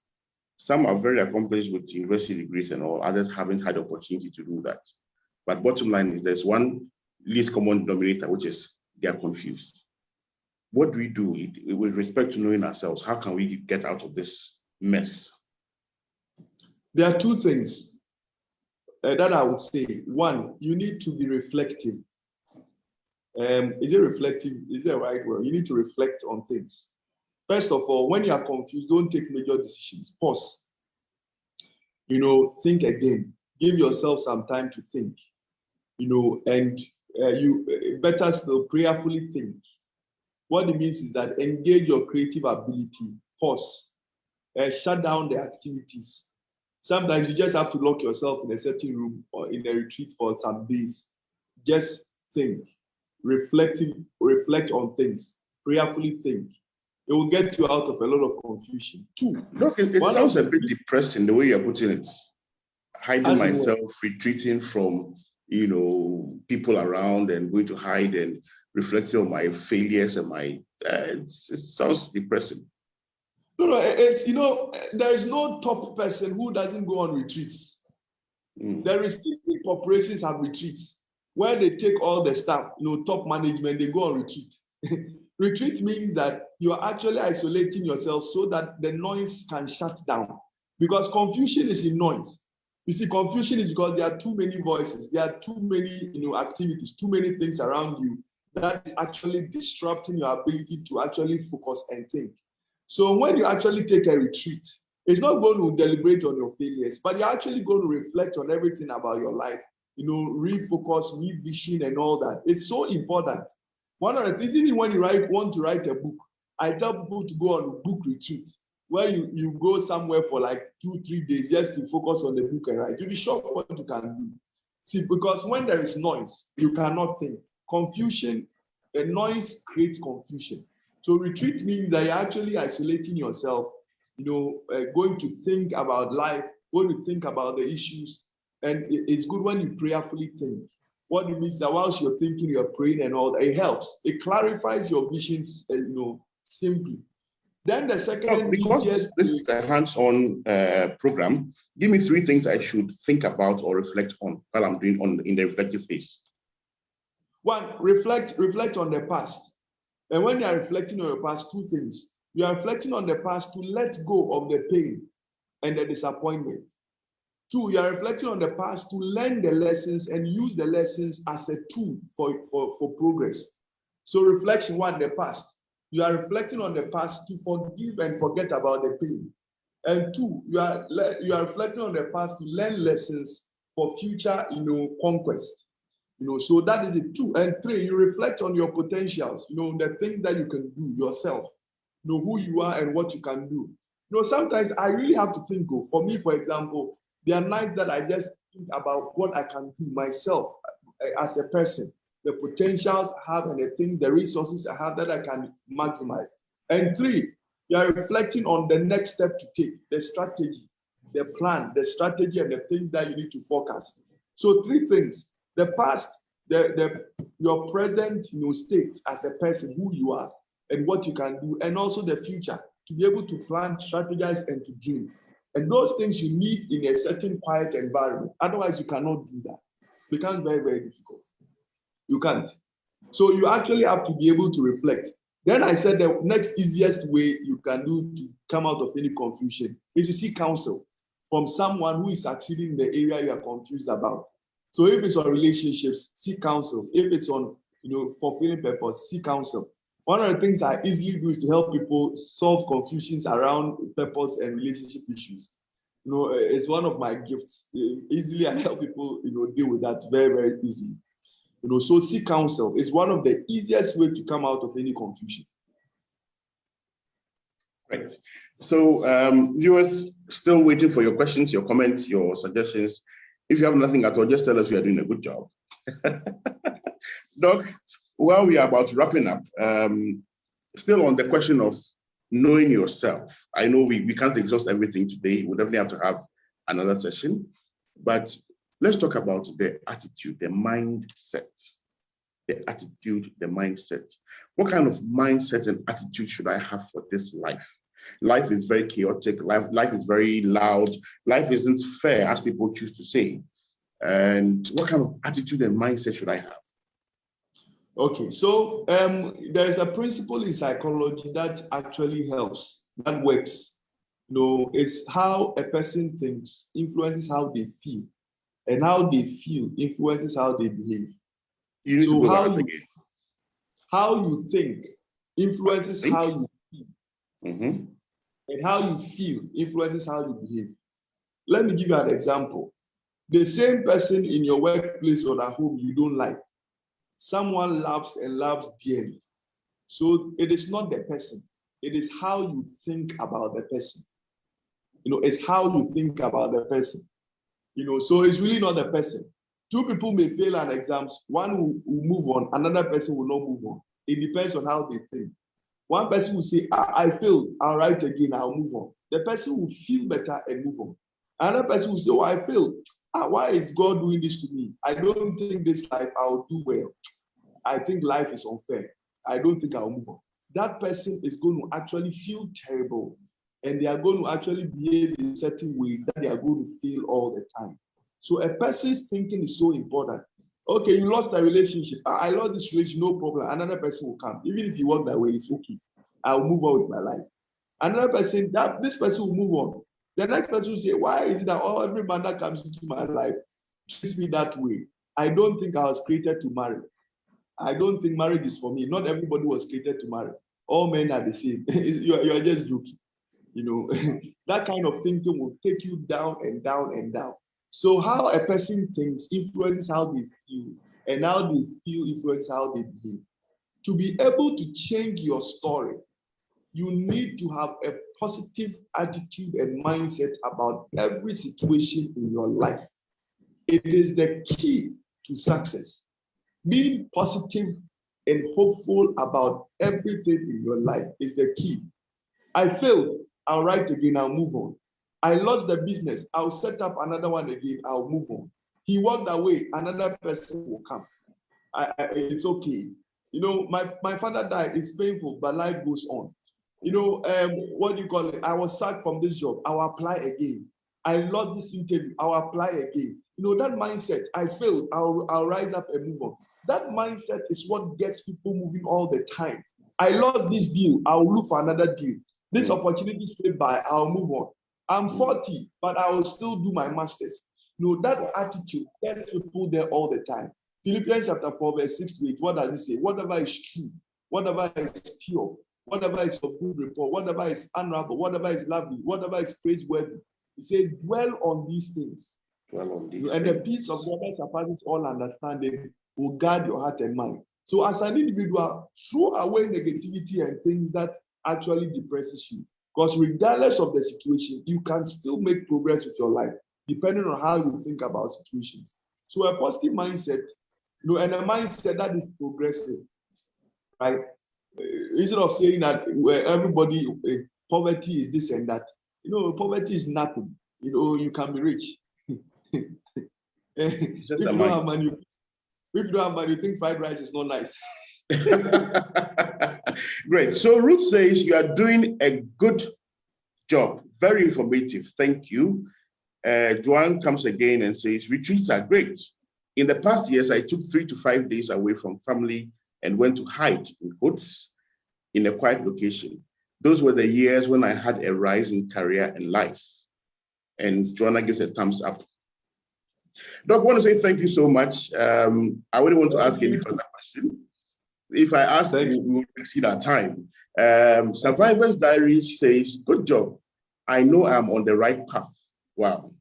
Some are very accomplished with university degrees and all, others haven't had the opportunity to do that. But bottom line is there's one least common denominator, which is they are confused. What do we do with respect to knowing ourselves? How can we get out of this mess? There are two things that I would say. One, you need to be reflective. Is it reflective? Is that the right word? You need to reflect on things. First of all, when you are confused, don't take major decisions. Pause. Think again. Give yourself some time to think. And you better still prayerfully think. What it means is that engage your creative ability. Pause. Shut down the activities. Sometimes you just have to lock yourself in a certain room or in a retreat for some days. Just think. Reflect on things. Prayerfully think. It will get you out of a lot of confusion. Two. Look, it sounds a bit depressing the way you're putting it. Hiding myself, retreating from people around and going to hide and reflecting on my failures and my it sounds depressing. No, it's there is no top person who doesn't go on retreats. There is corporations have retreats where they take all the staff, top management, they go on retreat. Retreat means that you are actually isolating yourself so that the noise can shut down. Because confusion is in noise. You see, confusion is because there are too many voices, there are too many activities, too many things around you that is actually disrupting your ability to actually focus and think. So when you actually take a retreat, it's not going to deliberate on your failures, but you're actually going to reflect on everything about your life, refocus, revision, and all that. It's so important. One of the things, even when you want to write a book, I tell people to go on a book retreat where you go somewhere for like 2-3 days just to focus on the book and write. You'll be shocked what you can do. See, because when there is noise, you cannot think. Confusion, the noise creates confusion. So retreat means that you're actually isolating yourself, going to think about life, going to think about the issues. And it's good when you prayerfully think. What it means that whilst you're thinking, you're praying and all that, it helps. It clarifies your visions, simply. Then the second, because this is a hands-on program, give me 3 things I should think about or reflect on while I'm doing in the reflective phase. One, reflect on the past. And when you are reflecting on your past, 2 things. You are reflecting on the past to let go of the pain and the disappointment. 2, you are reflecting on the past to learn the lessons and use the lessons as a tool for progress. So reflection, 1, the past. You are reflecting on the past to forgive and forget about the pain. And 2, you are reflecting on the past to learn lessons for future, conquest. So that is it. 2 and 3, you reflect on your potentials, the things that you can do yourself, who you are and what you can do. Sometimes I really have to think. For me, for example, there are nights that I just think about what I can do myself as a person, the potentials I have and the things, the resources I have that I can maximize. And 3, you are reflecting on the next step to take, the strategy, the plan, the strategy, and the things that you need to forecast. So 3 things. The past, your present state as a person, who you are and what you can do, and also the future, to be able to plan, strategize, and to dream. And those things you need in a certain quiet environment. Otherwise, you cannot do that. It becomes very, very difficult. You can't. So you actually have to be able to reflect. Then I said the next easiest way you can do to come out of any confusion is to seek counsel from someone who is succeeding in the area you are confused about. So if it's on relationships, seek counsel. If it's on fulfilling purpose, seek counsel. One of the things I easily do is to help people solve confusions around purpose and relationship issues. It's one of my gifts. Easily I help people deal with that very, very easily. So seek counsel is one of the easiest ways to come out of any confusion. Right. So viewers, still waiting for your questions, your comments, your suggestions. If you have nothing at all, just tell us we are doing a good job. Doc, while we are about wrapping up, still on the question of knowing yourself. I know we can't exhaust everything today. We definitely have to have another session. But let's talk about the attitude, the mindset. The attitude, the mindset. What kind of mindset and attitude should I have for this life? Life is very chaotic. Life is very loud. Life isn't fair, as people choose to say. And what kind of attitude and mindset should I have? Okay, so there is a principle in psychology that actually helps, that works. It's how a person thinks influences how they feel, and how they feel influences how they behave. You need to go back again. How you think influences how you feel, and how you feel influences how you behave. Let me give you an example. The same person in your workplace or at home you don't like, someone loves and loves dearly. So it is not the person, it is how you think about the person. It's how you think about the person. So it's really not the person. Two people may fail an exams, one will move on, another person will not move on. It depends on how they think. One person will say, I failed, I'll write again, I'll move on. The person will feel better and move on. Another person will say, oh, I failed. Why is God doing this to me? I don't think this life I'll do well. I think life is unfair. I don't think I'll move on. That person is going to actually feel terrible, and they are going to actually behave in certain ways that they are going to feel all the time. So a person's thinking is so important. Okay, you lost a relationship. I lost this relationship, no problem. Another person will come. Even if you walk that way, it's okay. I'll move on with my life. Another person, this person will move on. The next person will say, why is it that every man that comes into my life treats me that way? I don't think I was created to marry. I don't think marriage is for me. Not everybody was created to marry. All men are the same. You are just joking. That kind of thinking will take you down and down and down. So how a person thinks influences how they feel, and how they feel influences how they behave. To be able to change your story, you need to have a positive attitude and mindset about every situation in your life. It is the key to success. Being positive and hopeful about everything in your life is the key. I failed, I'll write again, I'll move on. I lost the business, I'll set up another one again, I'll move on. He walked away, another person will come. It's okay. My father died, it's painful, but life goes on. What do you call it? I was sacked from this job, I'll apply again. I lost this interview, I'll apply again. That mindset, I failed, I'll rise up and move on. That mindset is what gets people moving all the time. I lost this deal, I'll look for another deal. This opportunity slipped by, I'll move on. I'm 40, but I will still do my master's. That attitude gets people there all the time. Philippians chapter 4, verse 6 to 8, what does it say? Whatever is true, whatever is pure, whatever is of good report, whatever is honorable, whatever is lovely, whatever is praiseworthy. It says, dwell on these things. And the peace of God that surpasses all understanding will guard your heart and mind. So as an individual, throw away negativity and things that actually depresses you. Because regardless of the situation, you can still make progress with your life, depending on how you think about situations. So a positive mindset, and a mindset that is progressive, right? Instead of saying that everybody, poverty is this and that, poverty is nothing. You can be rich. If you don't have money, you think fried rice is not nice. Great. So Ruth says you are doing a good job. Very informative. Thank you. Joanne comes again and says retreats are great. In the past years, I took 3 to 5 days away from family and went to hide in quotes in a quiet location. Those were the years when I had a rise in career and life. And Joanna gives a thumbs up. Doc, I want to say thank you so much. I wouldn't want to ask any further question. If I ask, we will exceed our time. Survivor's Diary says, good job. I know I'm on the right path. Wow.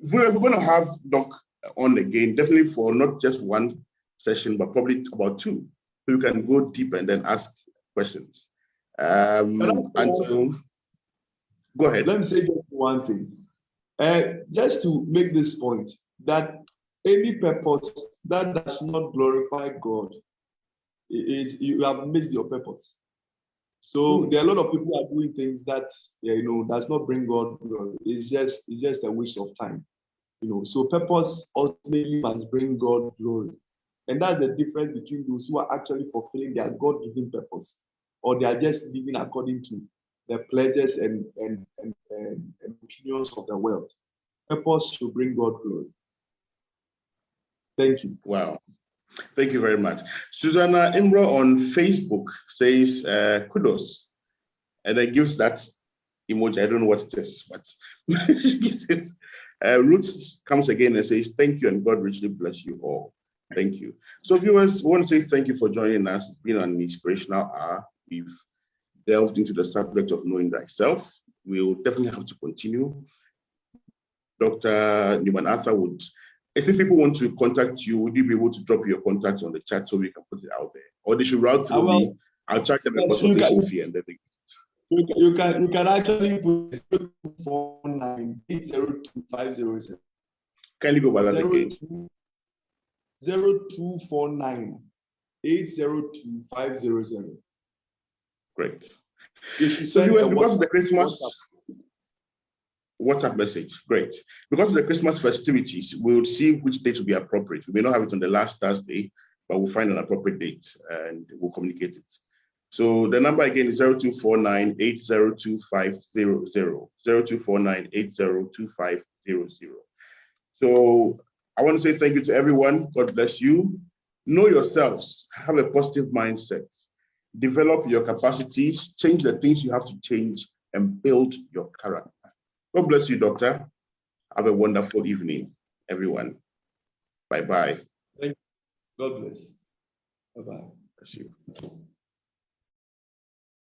We're going to have Doc on again, definitely for not just one session, but probably about 2. So you can go deep and then ask questions. Go ahead. Let me say just one thing. Just to make this point, that any purpose that does not glorify God, you have missed your purpose. So there are a lot of people who are doing things that does not bring God glory. It's just a waste of time. So purpose ultimately must bring God glory. And that's the difference between those who are actually fulfilling their God-given purpose, or they are just living according to the pleasures and opinions of the world. Purpose should bring God glory. Thank you. Wow. Thank you very much. Susanna Imbro on Facebook says kudos, and then gives that emoji. I don't know what it is, but she gives it. Ruth comes again and says, thank you, and God richly bless you all. Thank you. So viewers, we want to say thank you for joining us. It's been an inspirational hour. We've delved into the subject of knowing thyself. We'll definitely have to continue. Dr. Newman Arthur would, since people want to contact you, would you be able to drop your contact on the chat so we can put it out there? Or they should route through me. I'll charge them a consultation fee and then they you can actually put 0249802500. Can you go by that again? 0249802500. Great. You should so send because of the Christmas WhatsApp message, great. Because of the Christmas festivities, we'll see which date will be appropriate. We may not have it on the last Thursday, but we'll find an appropriate date and we'll communicate it. So the number again is 0249802500, 0249802500. So I want to say thank you to everyone. God bless you. Know yourselves, have a positive mindset, develop your capacities, change the things you have to change, and build your character. God bless you, Doctor. Have a wonderful evening, everyone. Bye-bye. Thank you. God bless. Bye-bye. Bless you.